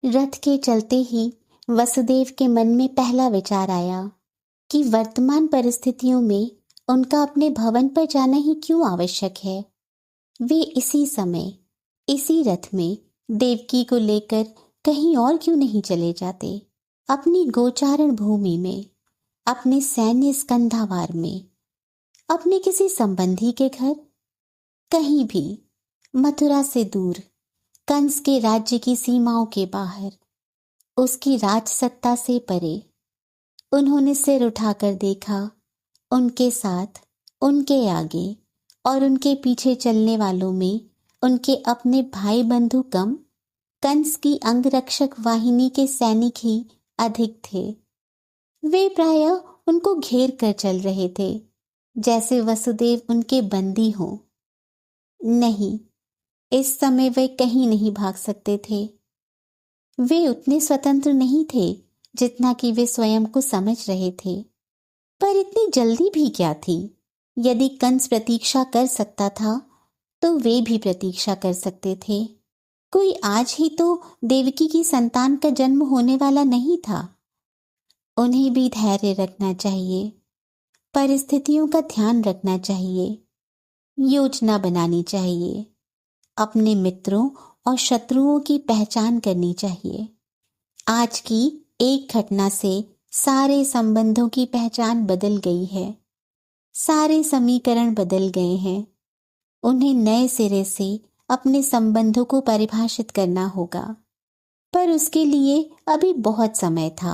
रथ के चलते ही वसुदेव के मन में पहला विचार आया कि वर्तमान परिस्थितियों में उनका अपने भवन पर जाना ही क्यों आवश्यक है। वे इसी समय इसी रथ में देवकी को लेकर कहीं और क्यों नहीं चले जाते, अपनी गोचारण भूमि में, अपने सैन्य स्कंधावार में, अपने किसी संबंधी के घर, कहीं भी मथुरा से दूर, कंस के राज्य की सीमाओं के बाहर, उसकी राजसत्ता से परे। उन्होंने सिर उठाकर देखा, उनके साथ, उनके आगे और उनके पीछे चलने वालों में उनके अपने भाई बंधु कम, कंस की अंगरक्षक वाहिनी के सैनिक ही अधिक थे। वे प्रायः उनको घेर कर चल रहे थे, जैसे वसुदेव उनके बंदी हों। नहीं, इस समय वे कहीं नहीं भाग सकते थे। वे उतने स्वतंत्र नहीं थे जितना कि वे स्वयं को समझ रहे थे। पर इतनी जल्दी भी क्या थी? यदि कंस प्रतीक्षा कर सकता था तो वे भी प्रतीक्षा कर सकते थे। कोई आज ही तो देवकी की संतान का जन्म होने वाला नहीं था। उन्हें भी धैर्य रखना चाहिए, परिस्थितियों का ध्यान रखना चाहिए, योजना बनानी चाहिए, अपने मित्रों और शत्रुओं की पहचान करनी चाहिए। आज की एक घटना से सारे संबंधों की पहचान बदल गई है, सारे समीकरण बदल गए हैं। उन्हें नए सिरे से अपने संबंधों को परिभाषित करना होगा, पर उसके लिए अभी बहुत समय था।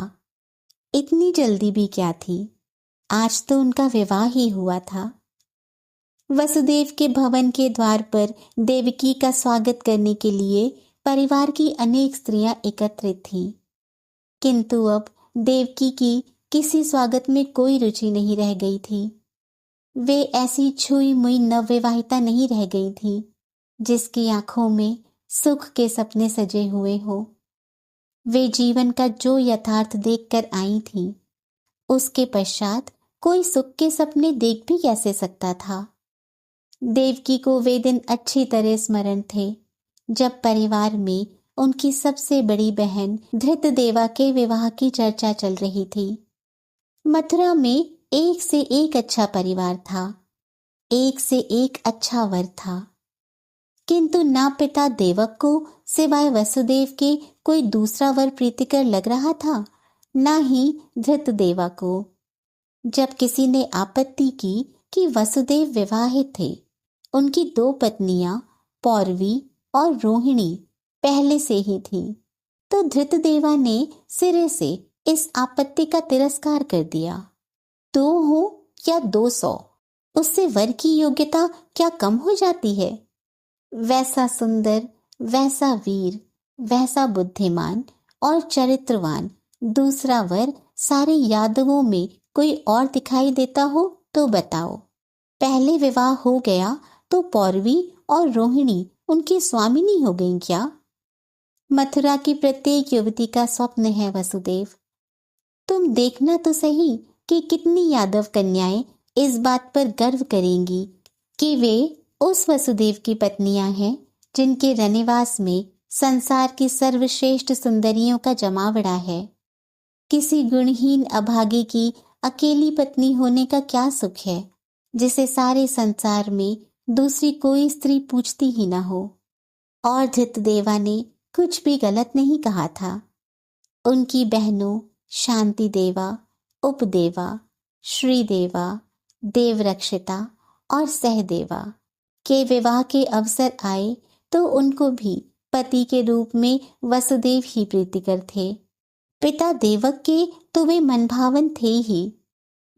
इतनी जल्दी भी क्या थी? आज तो उनका विवाह ही हुआ था। वसुदेव के भवन के द्वार पर देवकी का स्वागत करने के लिए परिवार की अनेक स्त्रियां एकत्रित थीं, किंतु अब देवकी की किसी स्वागत में कोई रुचि नहीं रह गई थी। वे ऐसी छुई मुई नवविवाहिता नहीं रह गई थी जिसकी आंखों में सुख के सपने सजे हुए हो। वे जीवन का जो यथार्थ देखकर आई थीं, उसके पश्चात कोई सुख के सपने देख भी कैसे सकता था। देवकी को वे दिन अच्छी तरह स्मरण थे जब परिवार में उनकी सबसे बड़ी बहन धृतदेवा के विवाह की चर्चा चल रही थी। मथुरा में एक से एक अच्छा परिवार था, एक से एक अच्छा वर था, किंतु ना पिता देवक को सिवाय वसुदेव के कोई दूसरा वर प्रीतिकर लग रहा था, ना ही धृतदेवा को। जब किसी ने आपत्ति की कि वसुदेव विवाहित थे, उनकी दो पत्नियां पौरवी और रोहिणी पहले से ही थीं, तो धृतदेवा ने सिरे से इस आपत्ति का तिरस्कार कर दिया। 2 हो या 200, उससे वर की योग्यता क्या कम हो जाती है? वैसा सुंदर, वैसा वीर, वैसा बुद्धिमान और चरित्रवान दूसरा वर सारे यादवों में कोई और दिखाई देता हो तो बताओ। पहले विवाह हो गया तो पौरवी और रोहिणी उनकी स्वामिनी हो गई क्या? मथुरा की प्रत्येक युवती का स्वप्न है वसुदेव। तुम देखना तो सही कि कितनी यादव कन्याएं इस बात पर गर्व करेंगी कि वे उस वसुदेव की पत्नियां हैं जिनके रनिवास में संसार की सर्वश्रेष्ठ सुंदरियों का जमावड़ा है। किसी गुणहीन अभागी की अकेली पत्नी होने का क्या सुख है, जिसे सारे संसार में दूसरी कोई स्त्री पूछती ही ना हो। और धृतदेवा ने कुछ भी गलत नहीं कहा था। उनकी बहनों शांति देवा, उपदेवा, श्रीदेवा, देवरक्षिता और सहदेवा के विवाह के अवसर आए तो उनको भी पति के रूप में वसुदेव ही प्रीतिकर थे। पिता देवक के तो वे मनभावन थे ही।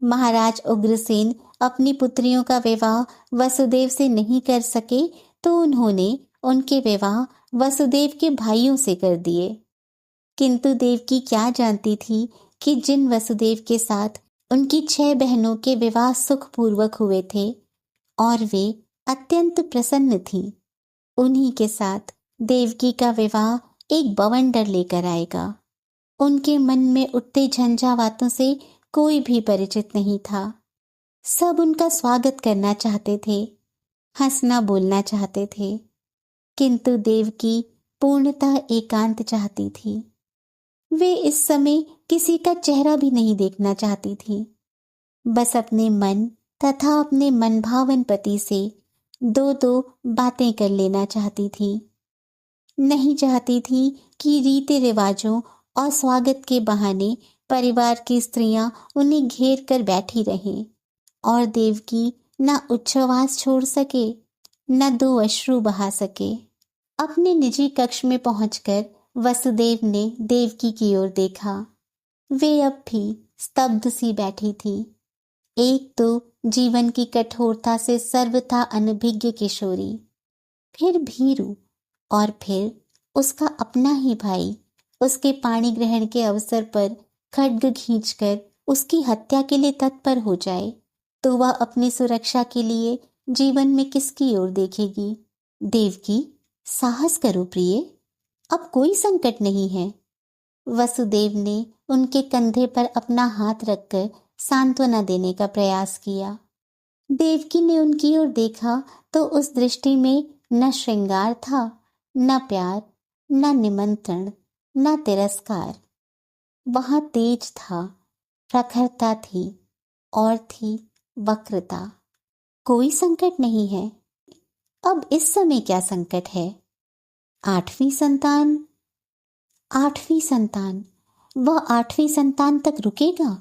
महाराज उग्रसेन अपनी पुत्रियों का विवाह वसुदेव से नहीं कर सके तो उन्होंने उनके विवाह वसुदेव के भाइयों से कर दिए। किंतु देवकी क्या जानती थी कि जिन वसुदेव के साथ उनकी 6 बहनों के विवाह सुखपूर्वक हुए थे और वे अत्यंत प्रसन्न थीं, उन्हीं के साथ देवकी का विवाह एक बवंडर लेकर आएगा। उनके मन में उठते झंझावातों से कोई भी परिचित नहीं था। सब उनका स्वागत करना चाहते थे, हंसना बोलना चाहते थे, किंतु देवकी पूर्णतः एकांत चाहती थी। वे इस समय किसी का चेहरा भी नहीं देखना चाहती थी। बस अपने मन तथा अपने मनभावन पति से दो दो बातें कर लेना चाहती थी। नहीं चाहती थी कि रीति रिवाजों और स्वागत के बहाने परिवार की स्त्रियां उन्हें घेर कर बैठी रहें और देवकी न उच्छ्वास छोड़ सके न दो अश्रु बहा सके। अपने निजी कक्ष में पहुंचकर वसुदेव ने देवकी की ओर देखा। वे अब भी स्तब्ध सी बैठी थी। एक तो जीवन की कठोरता से सर्वथा अनभिज्ञ किशोरी, फिर भीरू, और फिर उसका अपना ही भाई उसके पाणी ग्रहण के अवसर पर खड्ग खींचकर उसकी हत्या के लिए तत्पर हो जाए तो वह अपनी सुरक्षा के लिए जीवन में किसकी ओर देखेगी? देवकी, साहस करो प्रिय, अब कोई संकट नहीं है। वसुदेव ने उनके कंधे पर अपना हाथ रखकर सांत्वना देने का प्रयास किया। देवकी ने उनकी ओर देखा तो उस दृष्टि में न श्रृंगार था, न प्यार, न निमंत्रण, न तिरस्कार। वहां तेज था, प्रखरता थी और थी वक्रता। कोई संकट नहीं है। अब इस समय क्या संकट है? आठवीं संतान। आठवीं संतान, वह आठवीं संतान तक रुकेगा?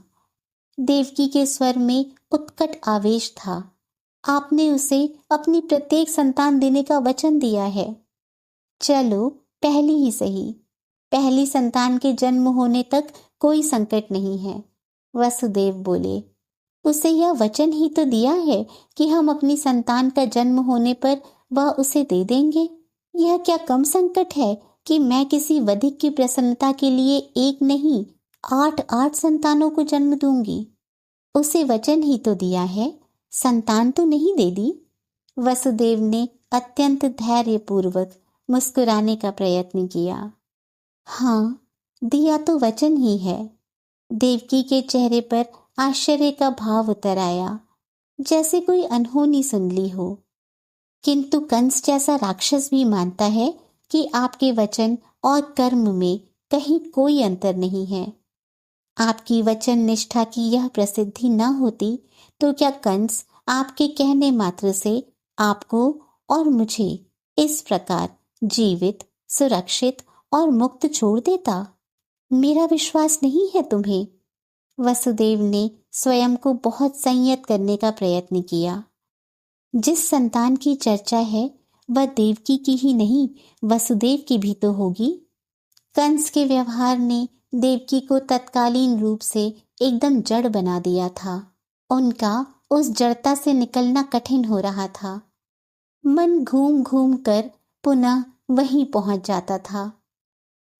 देवकी के स्वर में उत्कट आवेश था। आपने उसे अपनी प्रत्येक संतान देने का वचन दिया है। चलो, पहली ही सही। पहली संतान के जन्म होने तक कोई संकट नहीं है। वसुदेव बोले, उसे यह वचन ही तो दिया है कि हम अपनी संतान का जन्म होने पर वह उसे दे देंगे। यह क्या कम संकट है कि मैं किसी वधिक की प्रसन्नता के लिए एक नहीं 8 संतानों को जन्म दूंगी। उसे वचन ही तो दिया है, संतान तो नहीं दे दी। वसुदेव ने अत्यंत धैर्यपूर्वक मुस्कुराने का प्रयत्न किया। हाँ, दिया तो वचन ही है। देवकी के चेहरे पर आश्चर्य का भाव उतर आया, जैसे कोई अनहोनी सुन ली हो। किंतु कंस जैसा राक्षस भी मानता है कि आपके वचन और कर्म में कहीं कोई अंतर नहीं है। आपकी वचन निष्ठा की यह प्रसिद्धि न होती तो क्या कंस आपके कहने मात्र से आपको और मुझे इस प्रकार जीवित, सुरक्षित और मुक्त छोड़ देता? मेरा विश्वास नहीं है तुम्हें। वसुदेव ने स्वयं को बहुत संयत करने का प्रयत्न किया। जिस संतान की चर्चा है वह देवकी की ही नहीं, वसुदेव की भी तो होगी। कंस के व्यवहार ने देवकी को तत्कालीन रूप से एकदम जड़ बना दिया था। उनका उस जड़ता से निकलना कठिन हो रहा था। मन घूम घूम कर पुनः वहीं पहुंच जाता था।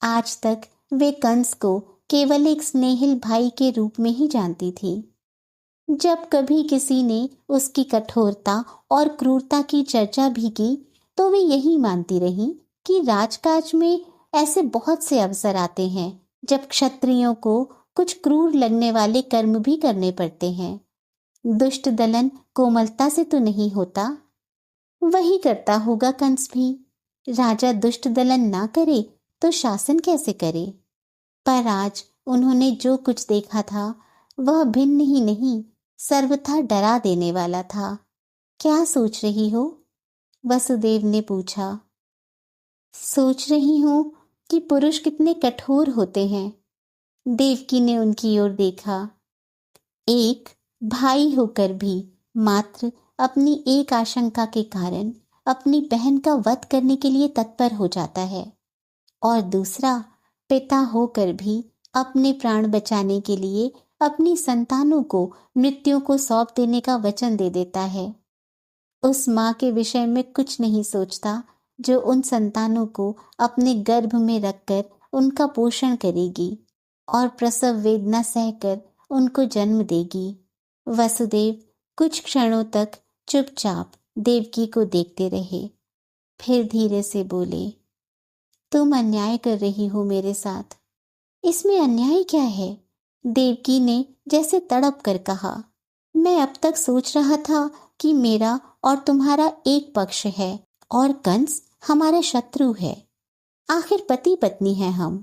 आज तक वे कंस को केवल एक स्नेहिल भाई के रूप में ही जानती थी। जब कभी किसी ने उसकी कठोरता और क्रूरता की चर्चा भी की तो वे यही मानती रहीं कि राजकाज में ऐसे बहुत से अवसर आते हैं जब क्षत्रियों को कुछ क्रूर लगने वाले कर्म भी करने पड़ते हैं। दुष्ट दलन कोमलता से तो नहीं होता। वही करता होगा कंस भी। राजा दुष्ट दलन ना करे तो शासन कैसे करे? पर आज उन्होंने जो कुछ देखा था वह भिन्न ही नहीं, सर्वथा डरा देने वाला था। क्या सोच रही हो? वसुदेव ने पूछा। सोच रही हूं कि पुरुष कितने कठोर होते हैं। देवकी ने उनकी ओर देखा। एक भाई होकर भी मात्र अपनी एक आशंका के कारण अपनी बहन का वध करने के लिए तत्पर हो जाता है, और दूसरा पिता होकर भी अपने प्राण बचाने के लिए अपनी संतानों को मृत्यु को सौंप देने का वचन दे देता है। उस माँ के विषय में कुछ नहीं सोचता जो उन संतानों को अपने गर्भ में रखकर उनका पोषण करेगी और प्रसव वेदना सहकर उनको जन्म देगी। वसुदेव कुछ क्षणों तक चुपचाप देवकी को देखते रहे, फिर धीरे से बोले, तुम अन्याय कर रही हो मेरे साथ। इसमें अन्याय क्या है? देवकी ने जैसे तड़प कर कहा। मैं अब तक सोच रहा था कि मेरा और तुम्हारा एक पक्ष है और कंस हमारा शत्रु है। आखिर पति पत्नी हैं हम।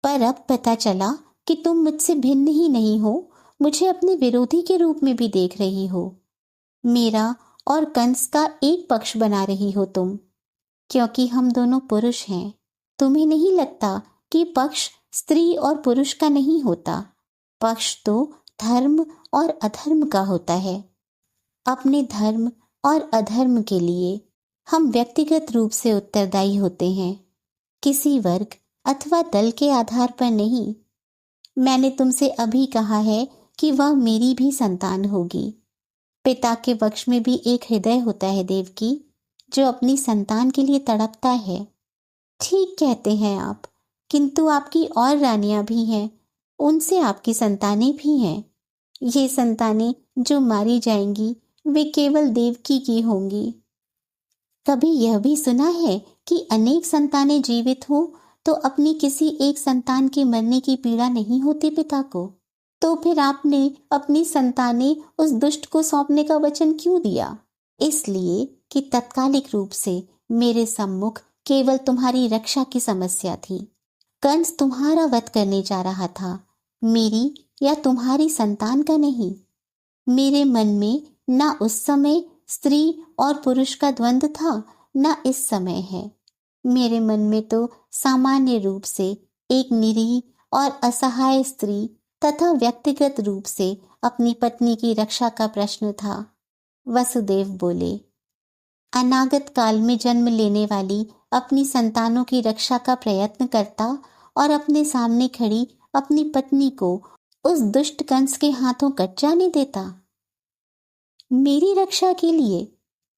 पर अब पता चला कि तुम मुझसे भिन्न ही नहीं हो, मुझे अपने विरोधी के रूप में भी देख रही हो। मेरा और कंस का एक पक्ष बना रही हो तुम, क्योंकि हम दोनों पुरुष हैं। तुम्हें नहीं लगता कि पक्ष स्त्री और पुरुष का नहीं होता? पक्ष तो धर्म और अधर्म का होता है। अपने धर्म और अधर्म के लिए हम व्यक्तिगत रूप से उत्तरदायी होते हैं, किसी वर्ग अथवा दल के आधार पर नहीं। मैंने तुमसे अभी कहा है कि वह मेरी भी संतान होगी। पिता के वक्ष में भी एक हृदय होता है देवकी, जो अपनी संतान के लिए तड़पता है। ठीक कहते हैं आप, किंतु आपकी और रानियां भी हैं, उनसे आपकी संतानें भी हैं। ये संतानें जो मारी जाएंगी वे केवल देवकी की होंगी। कभी यह भी सुना है कि अनेक संतानें जीवित हो तो अपनी किसी एक संतान के मरने की पीड़ा नहीं होती पिता को? तो फिर आपने अपनी संतानें उस दुष्ट को सौंपने का वचन क्यों दिया? इसलिए कि तत्कालिक रूप से मेरे सम्मुख केवल तुम्हारी रक्षा की समस्या थी। कंस तुम्हारा वध करने जा रहा था, मेरी या तुम्हारी संतान का नहीं। मेरे मन में न उस समय स्त्री और पुरुष का द्वंद्व था, न इस समय है। मेरे मन में तो सामान्य रूप से एक निरीह और असहाय स्त्री तथा व्यक्तिगत रूप से अपनी पत्नी की रक्षा का प्रश्न था। वसुदेव बोले, अनागत काल में जन्म लेने वाली अपनी संतानों की रक्षा का प्रयत्न करता और अपने सामने खड़ी अपनी पत्नी को उस दुष्ट कंस के हाथों कट जाने देता। मेरी रक्षा के लिए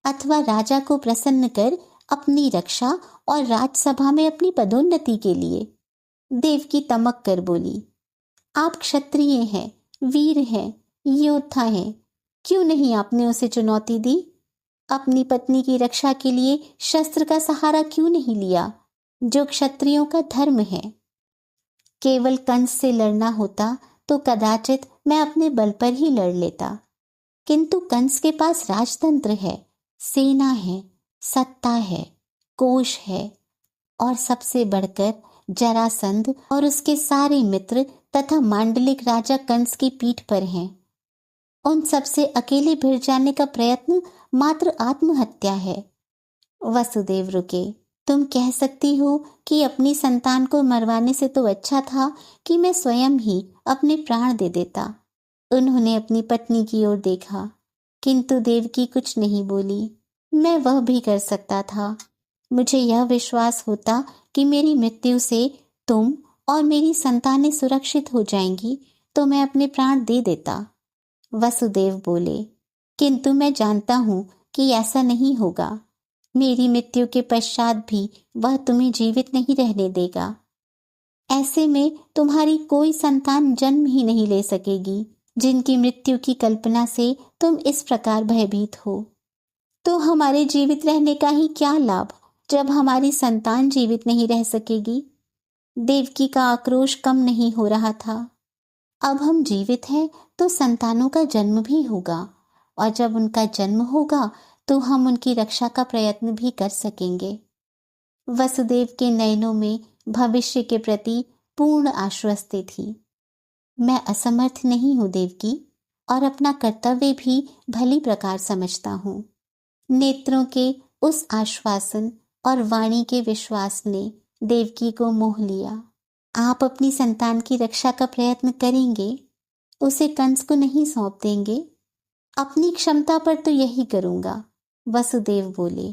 अथवा राजा को प्रसन्न कर अपनी रक्षा और राजसभा में अपनी पदोन्नति के लिए? देवकी तमक कर बोली, आप क्षत्रिय हैं, वीर हैं, योद्धा हैं, क्यों नहीं आपने उसे चुनौती दी? अपनी पत्नी की रक्षा के लिए शस्त्र का सहारा क्यों नहीं लिया, जो क्षत्रियों का धर्म है? केवल कंस से लड़ना होता तो कदाचित मैं अपने बल पर ही लड़ लेता, किंतु कंस के पास राजतंत्र है, सेना है, सत्ता है, कोष है, और सबसे बढ़कर जरासंध और उसके सारे मित्र तथा मांडलिक राजा कंस की पीठ पर हैं। उन सबसे अकेले भिड़ जाने का प्रयत्न मात्र आत्महत्या है। वसुदेव रुके, तुम कह सकती हो कि अपनी संतान को मरवाने से तो अच्छा था कि मैं स्वयं ही अपने प्राण दे देता। उन्होंने अपनी पत्नी की ओर देखा, किंतु देवकी कुछ नहीं बोली। मैं वह भी कर सकता था। मुझे यह विश्वास होता कि मेरी मृत्यु से तुम और मेरी संतानें सुरक्षित हो जाएंगी तो मैं अपने प्राण दे देता। वसुदेव बोले, किंतु मैं जानता हूं कि ऐसा नहीं होगा। मेरी मृत्यु के पश्चात भी वह तुम्हें जीवित नहीं रहने देगा। ऐसे में तुम्हारी कोई संतान जन्म ही नहीं ले सकेगी, जिनकी मृत्यु की कल्पना से तुम इस प्रकार भयभीत हो। तो हमारे जीवित रहने का ही क्या लाभ, जब हमारी संतान जीवित नहीं रह सकेगी? देवकी का आक्रोश कम नहीं हो रहा था। अब हम जीवित हैं तो संतानों का जन्म भी होगा, और जब उनका जन्म होगा तो हम उनकी रक्षा का प्रयत्न भी कर सकेंगे। वसुदेव के नयनों में भविष्य के प्रति पूर्ण आश्वस्ति थी। मैं असमर्थ नहीं हूँ देवकी, और अपना कर्तव्य भी भली प्रकार समझता हूँ। नेत्रों के उस आश्वासन और वाणी के विश्वास ने देवकी को मोह लिया। आप अपनी संतान की रक्षा का प्रयत्न करेंगे, उसे कंस को नहीं सौंप देंगे? अपनी क्षमता पर तो यही करूंगा। वसुदेव बोले,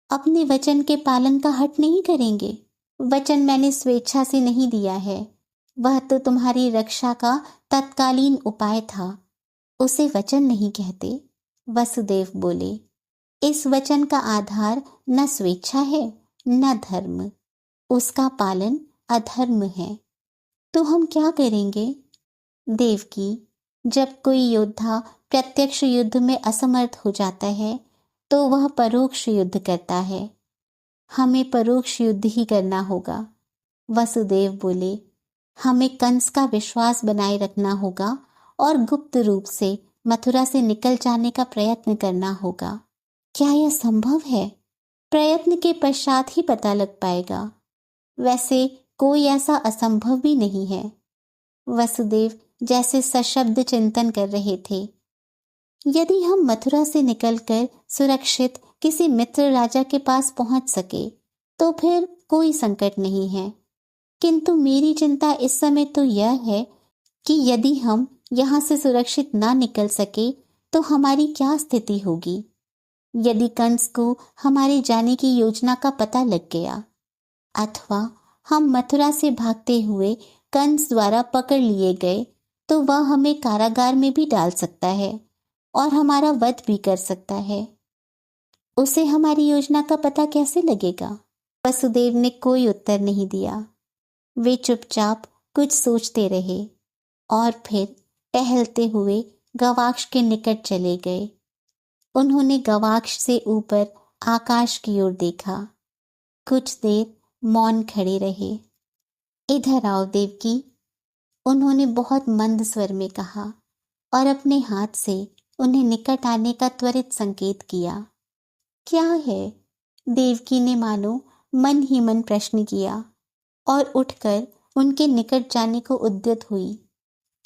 अपने वचन के पालन का हठ नहीं करेंगे? वचन मैंने स्वेच्छा से नहीं दिया है, वह तो तुम्हारी रक्षा का तत्कालीन उपाय था, उसे वचन नहीं कहते। वसुदेव बोले, इस वचन का आधार न स्वेच्छा है न धर्म, उसका पालन अधर्म है। तो हम क्या करेंगे? देवकी, जब कोई योद्धा प्रत्यक्ष युद्ध में असमर्थ हो जाता है तो वह परोक्ष युद्ध करता है। हमें परोक्ष युद्ध ही करना होगा। वसुदेव बोले, हमें कंस का विश्वास बनाए रखना होगा और गुप्त रूप से मथुरा से निकल जाने का प्रयत्न करना होगा। क्या यह संभव है? प्रयत्न के पश्चात ही पता लग पाएगा। वैसे कोई ऐसा असंभव भी नहीं है। वसुदेव जैसे सशब्द चिंतन कर रहे थे। यदि हम मथुरा से निकलकर सुरक्षित किसी मित्र राजा के पास पहुंच सके तो फिर कोई संकट नहीं है, किंतु मेरी चिंता इस समय तो यह है कि यदि हम यहाँ से सुरक्षित ना निकल सके तो हमारी क्या स्थिति होगी। यदि कंस को हमारे जाने की योजना का पता लग गया अथवा हम मथुरा से भागते हुए कंस द्वारा पकड़ लिए गए तो वह हमें कारागार में भी डाल सकता है और हमारा वध भी कर सकता है। उसे हमारी योजना का पता कैसे लगेगा? वसुदेव ने कोई उत्तर नहीं दिया। वे चुपचाप कुछ सोचते रहे और फिर टहलते हुए गवाक्ष के निकट चले गए। उन्होंने गवाक्ष से ऊपर आकाश की ओर देखा। कुछ देर मौन खड़े रहे। इधर आओ देवकी, उन्होंने बहुत मंद स्वर में कहा और अपने हाथ से उन्हें निकट आने का त्वरित संकेत किया। क्या है? देवकी ने मानो मन ही मन प्रश्न किया और उठकर उनके निकट जाने को उद्यत हुई।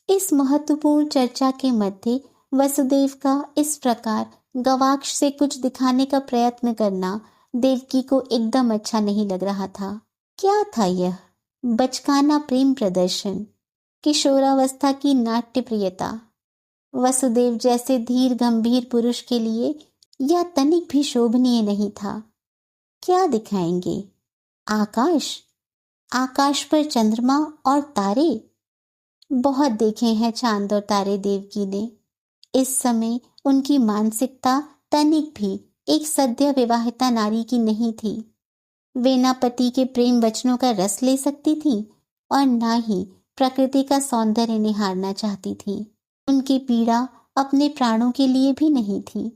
इस महत्वपूर्ण चर्चा के मध्य वसुदेव का इस प्रकार गवाक्ष से कुछ दिखाने का प्रयत्न करना देवकी को एकदम अच्छा नहीं लग रहा था। क्या था यह? बचकाना प्रेम प्रदर्शन, किशोरावस्था की नाट्य प्रियता। वसुदेव जैसे धीर गंभीर पुरुष के लिए यह तनिक भी शोभनीय नहीं था। क्या दिखाएंगे? आकाश? आकाश पर चंद्रमा और तारे? बहुत देखे हैं चांद और तारे देवकी ने। इस समय उनकी मानसिकता तनिक भी एक सद्य विवाहिता नारी की नहीं थी। वे न पति के प्रेम वचनों का रस ले सकती थी और न ही प्रकृति का सौंदर्य निहारना चाहती थी। उनकी पीड़ा अपने प्राणों के लिए भी नहीं थी।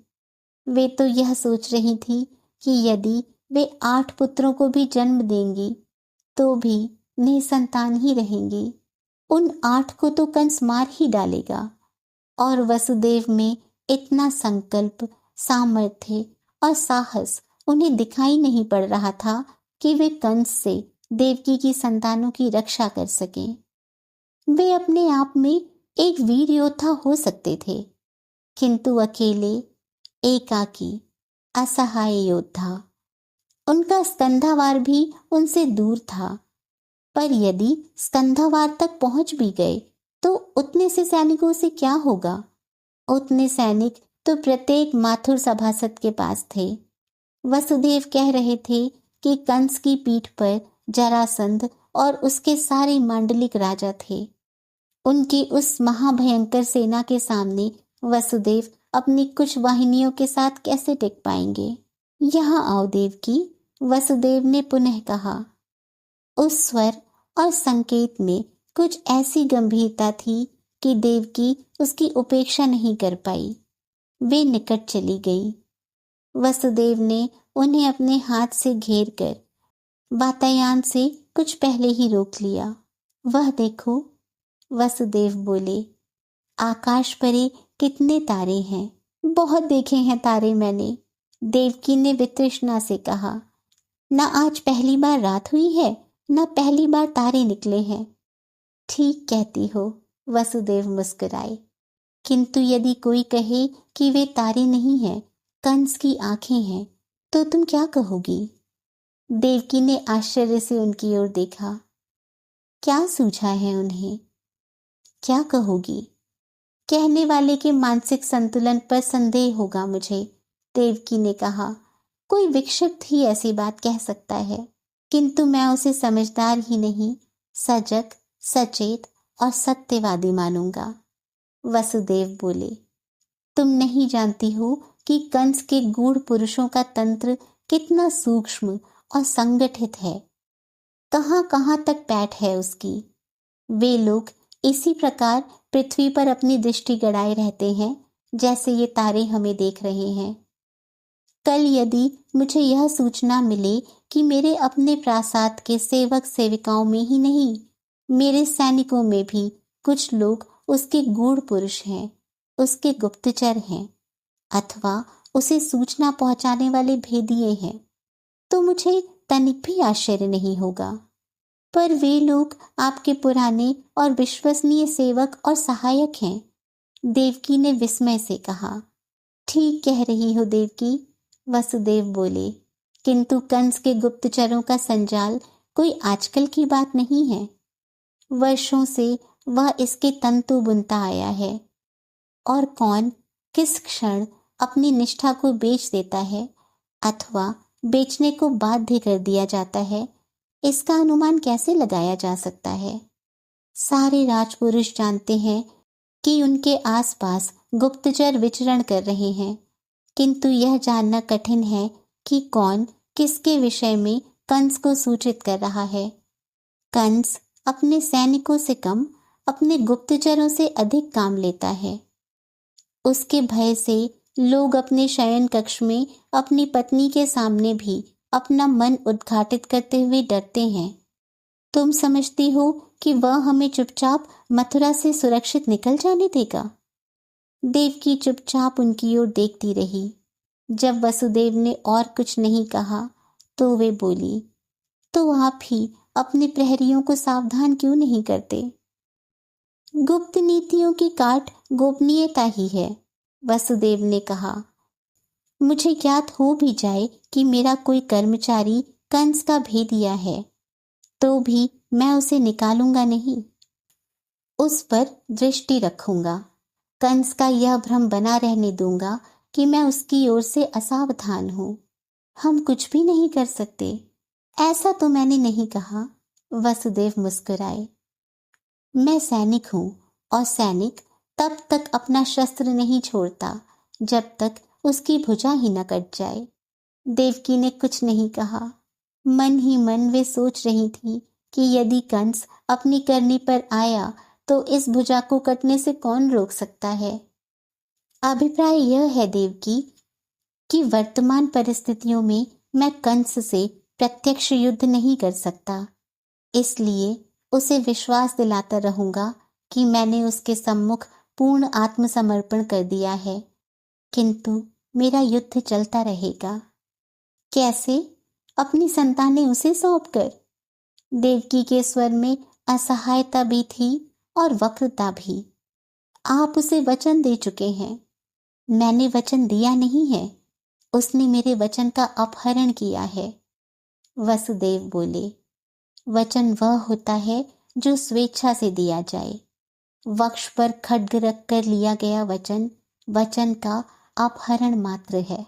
वे तो यह सोच रही थी कि यदि वे 8 पुत्रों को भी जन्म देंगी तो भी निसंतान ही रहेंगी। उन 8 को तो कंस मार ही डालेगा और वसुदेव में इतना संकल्प, सामर्थ्य और साहस उन्हें दिखाई नहीं पड़ रहा था कि वे कंस से देवकी की संतानों की रक्षा कर सकें। वे अपने आप में एक वीर योद्धा हो सकते थे, किंतु अकेले, एकाकी, असहाय योद्धा। उनका स्कंधावार भी उनसे दूर था, पर यदि स्कंधावार तक पहुंच भी गए तो उतने से सैनिकों से क्या होगा? उतने सैनिक तो प्रत्येक माथुर सभासद के पास थे। वसुदेव कह रहे थे कि कंस की पीठ पर जरासंध और उसके सारे मांडलिक राजा थे। उनकी उस महाभयंकर सेना के सामने वसुदेव अपनी कुछ वाहिनियों के साथ कैसे टिक पाएंगे? यहाँ आओ देवकी, वसुदेव ने पुनः कहा। उस स्वर और संकेत में कुछ ऐसी गंभीरता थी कि देवकी उसकी उपेक्षा नहीं कर पाई। वे निकट चली गई। वसुदेव ने उन्हें अपने हाथ से घेर कर वातायन से कुछ पहले ही रोक लिया। वह देखो, वसुदेव बोले, आकाश परे कितने तारे हैं। बहुत देखे हैं तारे मैंने, देवकी ने वितृष्णा से कहा। न आज पहली बार रात हुई है, न पहली बार तारे निकले हैं। ठीक कहती हो, वसुदेव मुस्कुराए। किंतु यदि कोई कहे कि वे तारे नहीं हैं, कंस की आंखें हैं, तो तुम क्या कहोगी? देवकी ने आश्चर्य से उनकी ओर देखा। क्या सूझा है उन्हें? क्या कहोगी? कहने वाले के मानसिक संतुलन पर संदेह होगा मुझे, देवकी ने कहा। कोई विक्षिप्त ही ऐसी बात कह सकता है, किंतु मैं उसे समझदार ही नहीं, सजग, सचेत और सत्यवादी मानूंगा। वसुदेव बोले, तुम नहीं जानती हो कि कंस के गूढ़ पुरुषों का तंत्र कितना सूक्ष्म और संगठित है। कहां कहां तक पैठ है उसकी। वे लोग इसी प्रकार पृथ्वी पर अपनी दृष्टि गड़ाए रहते हैं जैसे ये तारे हमें देख रहे हैं। कल यदि मुझे यह सूचना मिले कि मेरे अपने प्रासाद के सेवक सेविकाओं में ही नहीं, मेरे सैनिकों में भी कुछ लोग उसके गूढ़ पुरुष हैं, उसके गुप्तचर हैं, अथवा उसे सूचना पहुंचाने वाले भेदिए हैं, तो मुझे तनिक भी आश्चर्य नहीं होगा। पर वे लोग आपके पुराने और विश्वसनीय सेवक और सहायक हैं। देवकी ने विस्मय से कहा। ठीक कह रही हो देवकी, वसुदेव बोले, किंतु कंस के गुप्तचरों का संजाल कोई आजकल की बात नहीं है। वर्षों से वह इसके तंतु बुनता आया है, और कौन किस क्षण अपनी निष्ठा को बेच देता है अथवा बेचने को बाध्य कर दिया जाता है, इसका अनुमान कैसे लगाया जा सकता है। सारे राजपुरुष जानते हैं कि उनके आसपास गुप्तचर विचरण कर रहे हैं, किंतु यह जानना कठिन है कि कौन किसके विषय में कंस को सूचित कर रहा है। कंस अपने सैनिकों से कम अपने गुप्तचरों से अधिक काम लेता है। उसके भय से लोग अपने शयन कक्ष में अपनी पत्नी के सामने भी अपना मन उद्घाटित करते हुए डरते हैं। तुम समझती हो कि वह हमें चुपचाप मथुरा से सुरक्षित निकल जाने देगा? देवकी चुपचाप उनकी ओर देखती रही। जब वसुदेव ने और कुछ नहीं कहा तो वे बोली, तो आप ही अपने प्रहरियों को सावधान क्यों नहीं करते? गुप्त नीतियों की काट गोपनीयता ही है, वसुदेव ने कहा। मुझे ज्ञात हो भी जाए कि मेरा कोई कर्मचारी कंस का भेदिया है, तो भी मैं उसे निकालूंगा नहीं। उस पर दृष्टि रखूंगा। कंस का यह भ्रम बना रहने दूंगा कि मैं उसकी ओर से असावधान हूं। हम कुछ भी नहीं कर सकते। ऐसा तो मैंने नहीं कहा, वसुदेव मुस्कुराए। मैं सैनिक हूं, और सैनिक तब तक अपना शस्त्र नहीं छोड़ता जब तक उसकी भुजा ही न कट जाए। देवकी ने कुछ नहीं कहा। मन ही मन वे सोच रही थी कि यदि कंस अपनी करनी पर आया तो इस भुजा को कटने से कौन रोक सकता है। अभिप्राय यह है देवकी कि वर्तमान परिस्थितियों में मैं कंस से प्रत्यक्ष युद्ध नहीं कर सकता, इसलिए उसे विश्वास दिलाता रहूंगा कि मैंने उसके सम्मुख पूर्ण आत्मसमर्पण कर दिया है, किंतु मेरा युद्ध चलता रहेगा। कैसे? अपनी संतानें उसे सौंपकर। देवकी के स्वर में असहायता भी थी और वक्रता भी। आप उसे वचन दे चुके हैं। मैंने वचन दिया नहीं है, उसने मेरे वचन का अपहरण किया है, वसुदेव बोले। वचन वह होता है जो स्वेच्छा से दिया जाए। वक्ष पर खड्ग रख कर लिया गया वचन वचन का अपहरण मात्र है।